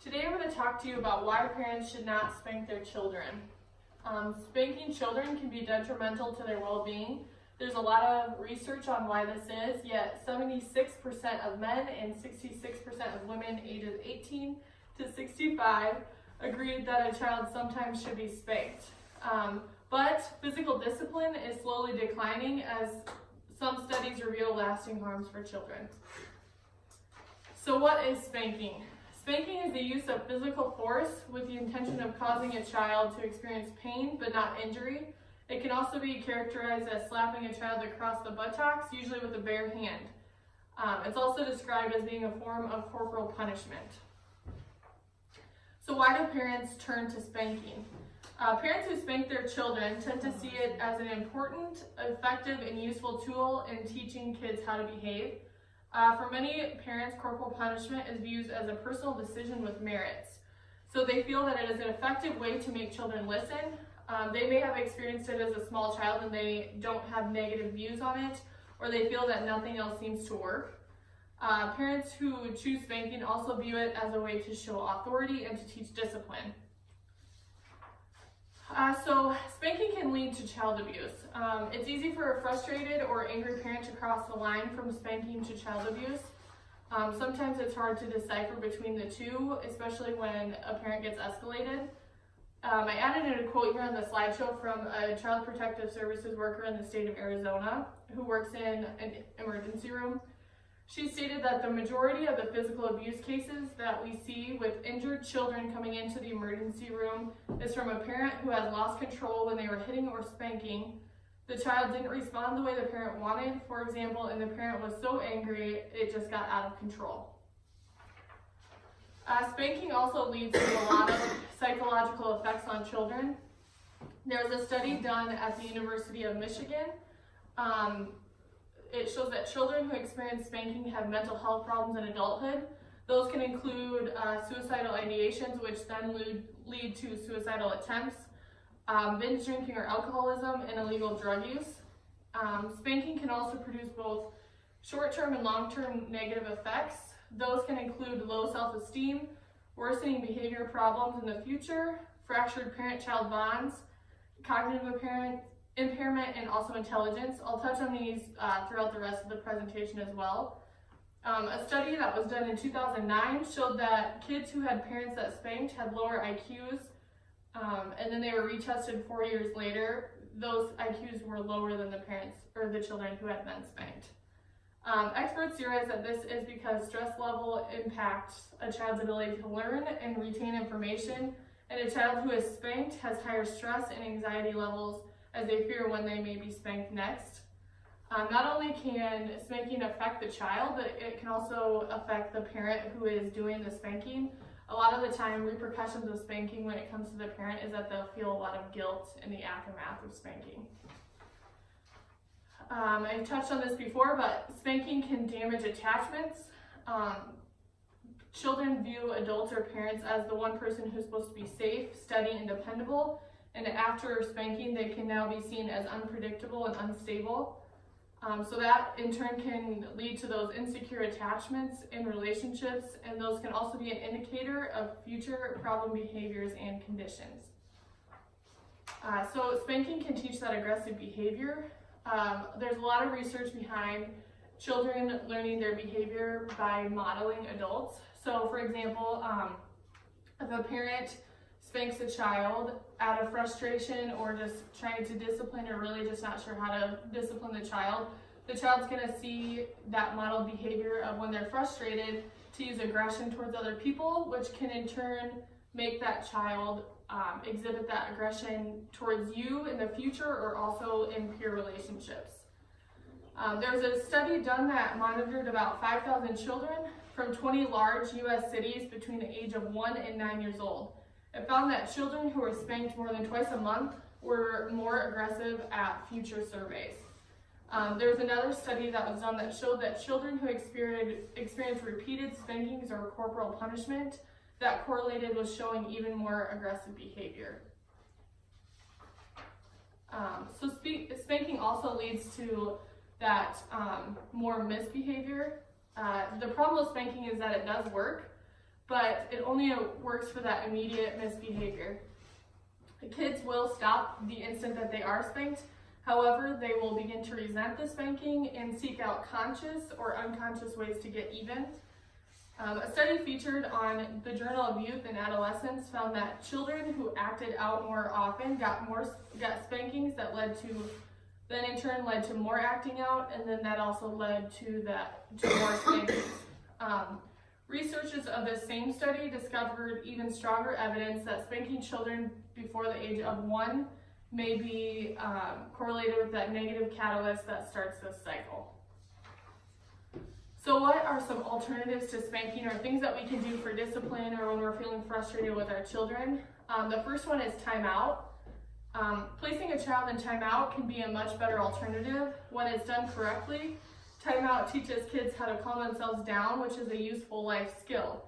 Today I'm going to talk to you about why parents should not spank their children. Spanking children can be detrimental to their well-being. There's a lot of research on why this is, yet 76% of men and 66% of women ages 18 to 65 agreed that a child sometimes should be spanked. But physical discipline is slowly declining as some studies reveal lasting harms for children. So what is spanking? Spanking is the use of physical force with the intention of causing a child to experience pain but not injury. It can also be characterized as slapping a child across the buttocks, usually with a bare hand. It's also described as being a form of corporal punishment. So why do parents turn to spanking? Parents who spank their children tend to see it as an important, effective, and useful tool in teaching kids how to behave. For many parents, corporal punishment is viewed as a personal decision with merits. So they feel that it is an effective way to make children listen. They may have experienced it as a small child and they don't have negative views on it, or they feel that nothing else seems to work. Parents who choose spanking also view it as a way to show authority and to teach discipline. So spanking can lead to child abuse. It's easy for a frustrated or angry parent to cross the line from spanking to child abuse. Sometimes it's hard to decipher between the two, especially when a parent gets escalated. I added in a quote here on the slideshow from a child protective services worker in the state of Arizona who works in an emergency room. She stated that the majority of the physical abuse cases that we see with injured children coming into the emergency room is from a parent who has lost control when they were hitting or spanking. The child didn't respond the way the parent wanted, for example, and the parent was so angry it just got out of control. Spanking also leads to a lot of psychological effects on children. There was a study done at the University of Michigan. It shows that children who experience spanking have mental health problems in adulthood. Those can include suicidal ideations, which then lead to suicidal attempts, binge drinking or alcoholism, and illegal drug use. Spanking can also produce both short-term and long-term negative effects. Those can include low self-esteem, worsening behavior problems in the future, fractured parent-child bonds, cognitive impairment, and also intelligence. I'll touch on these throughout the rest of the presentation as well. A study that was done in 2009 showed that kids who had parents that spanked had lower IQs, and then they were retested 4 years later. Those IQs were lower than the parents or the children who had been spanked. Experts theorize that this is because stress level impacts a child's ability to learn and retain information, and a child who is spanked has higher stress and anxiety levels as they fear when they may be spanked next. Not only can spanking affect the child, but it can also affect the parent who is doing the spanking. A lot of the time, repercussions of spanking when it comes to the parent is that they'll feel a lot of guilt in the aftermath of spanking. I touched on this before, but spanking can damage attachments. Children view adults or parents as the one person who's supposed to be safe, steady, and dependable. And after spanking, they can now be seen as unpredictable and unstable. So that in turn can lead to those insecure attachments in relationships, and those can also be an indicator of future problem behaviors and conditions. So spanking can teach that aggressive behavior. There's a lot of research behind children learning their behavior by modeling adults. So for example, if a parent spanks a child out of frustration or just trying to discipline or really just not sure how to discipline the child's going to see that modeled behavior of when they're frustrated to use aggression towards other people, which can in turn make that child exhibit that aggression towards you in the future or also in peer relationships. There was a study done that monitored about 5,000 children from 20 large U.S. cities between the age of 1 and 9 years old. It found that children who were spanked more than twice a month were more aggressive at future surveys. There was another study that was done that showed that children who experienced repeated spankings or corporal punishment, that correlated with showing even more aggressive behavior. So spanking also leads to that more misbehavior. The problem with spanking is that it does work, but it only works for that immediate misbehavior. The kids will stop the instant that they are spanked. However, they will begin to resent the spanking and seek out conscious or unconscious ways to get even. A study featured on the Journal of Youth and Adolescence found that children who acted out more often got spankings that then in turn led to more acting out, and then that also led to more spankings. Researchers of this same study discovered even stronger evidence that spanking children before the age of 1 may be correlated with that negative catalyst that starts this cycle. So what are some alternatives to spanking, or things that we can do for discipline or when we're feeling frustrated with our children? The first one is timeout. Placing a child in timeout can be a much better alternative when it's done correctly. Timeout teaches kids how to calm themselves down, which is a useful life skill.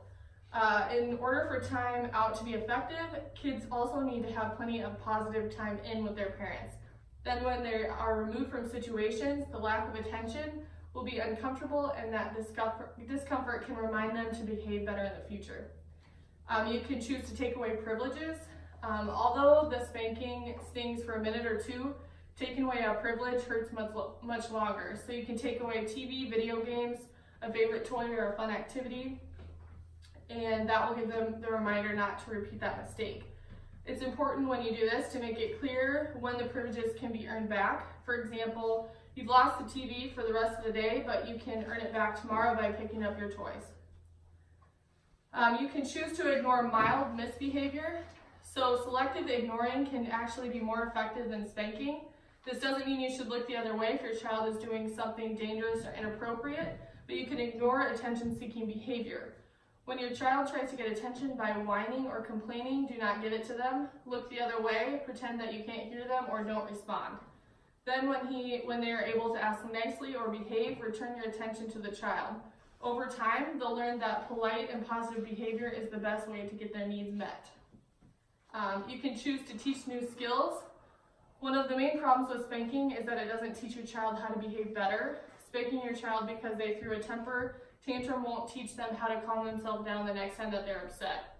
In order for time out to be effective, kids also need to have plenty of positive time in with their parents. Then when they are removed from situations, the lack of attention will be uncomfortable, and that discomfort can remind them to behave better in the future. You can choose to take away privileges. Although the spanking stings for a minute or two, taking away a privilege hurts much longer. So you can take away TV, video games, a favorite toy, or a fun activity, and that will give them the reminder not to repeat that mistake. It's important when you do this to make it clear when the privileges can be earned back. For example, you've lost the TV for the rest of the day, but you can earn it back tomorrow by picking up your toys. You can choose to ignore mild misbehavior. So selective ignoring can actually be more effective than spanking. This doesn't mean you should look the other way if your child is doing something dangerous or inappropriate, but you can ignore attention-seeking behavior. When your child tries to get attention by whining or complaining, do not give it to them. Look the other way, pretend that you can't hear them, or don't respond. Then when they are able to ask nicely or behave, return your attention to the child. Over time, they'll learn that polite and positive behavior is the best way to get their needs met. You can choose to teach new skills. One of the main problems with spanking is that it doesn't teach your child how to behave better. Spanking your child because they threw a temper tantrum won't teach them how to calm themselves down the next time that they're upset.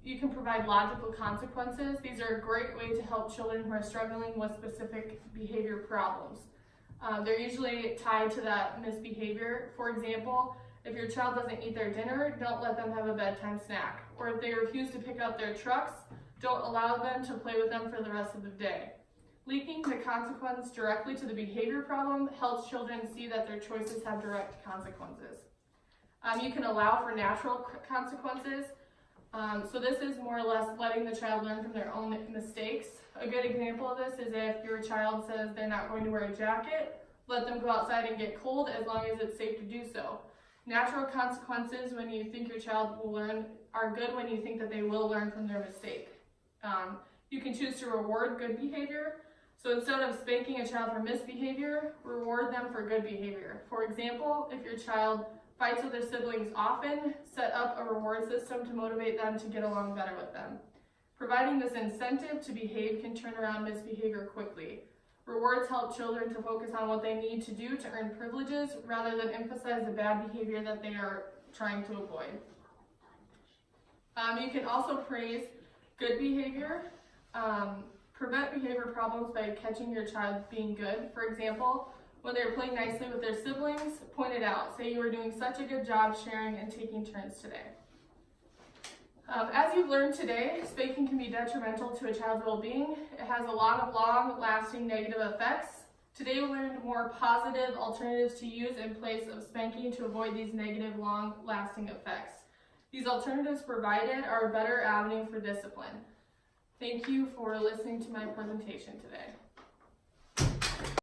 You can provide logical consequences. These are a great way to help children who are struggling with specific behavior problems. They're usually tied to that misbehavior. For example, if your child doesn't eat their dinner, don't let them have a bedtime snack. Or if they refuse to pick up their trucks, don't allow them to play with them for the rest of the day. Linking the consequence directly to the behavior problem helps children see that their choices have direct consequences. You can allow for natural consequences. So this is more or less letting the child learn from their own mistakes. A good example of this is if your child says they're not going to wear a jacket, let them go outside and get cold as long as it's safe to do so. Natural consequences when you think your child will learn are good when you think that they will learn from their mistake. You can choose to reward good behavior. So instead of spanking a child for misbehavior, reward them for good behavior. For example, if your child fights with their siblings often, set up a reward system to motivate them to get along better with them. Providing this incentive to behave can turn around misbehavior quickly. Rewards help children to focus on what they need to do to earn privileges rather than emphasize the bad behavior that they are trying to avoid. You can also praise good behavior. Prevent behavior problems by catching your child being good. For example, when they're playing nicely with their siblings, point it out. Say you were doing such a good job sharing and taking turns today. As you've learned today, spanking can be detrimental to a child's well-being. It has a lot of long-lasting negative effects. Today we learned more positive alternatives to use in place of spanking to avoid these negative long-lasting effects. These alternatives provided are a better avenue for discipline. Thank you for listening to my presentation today.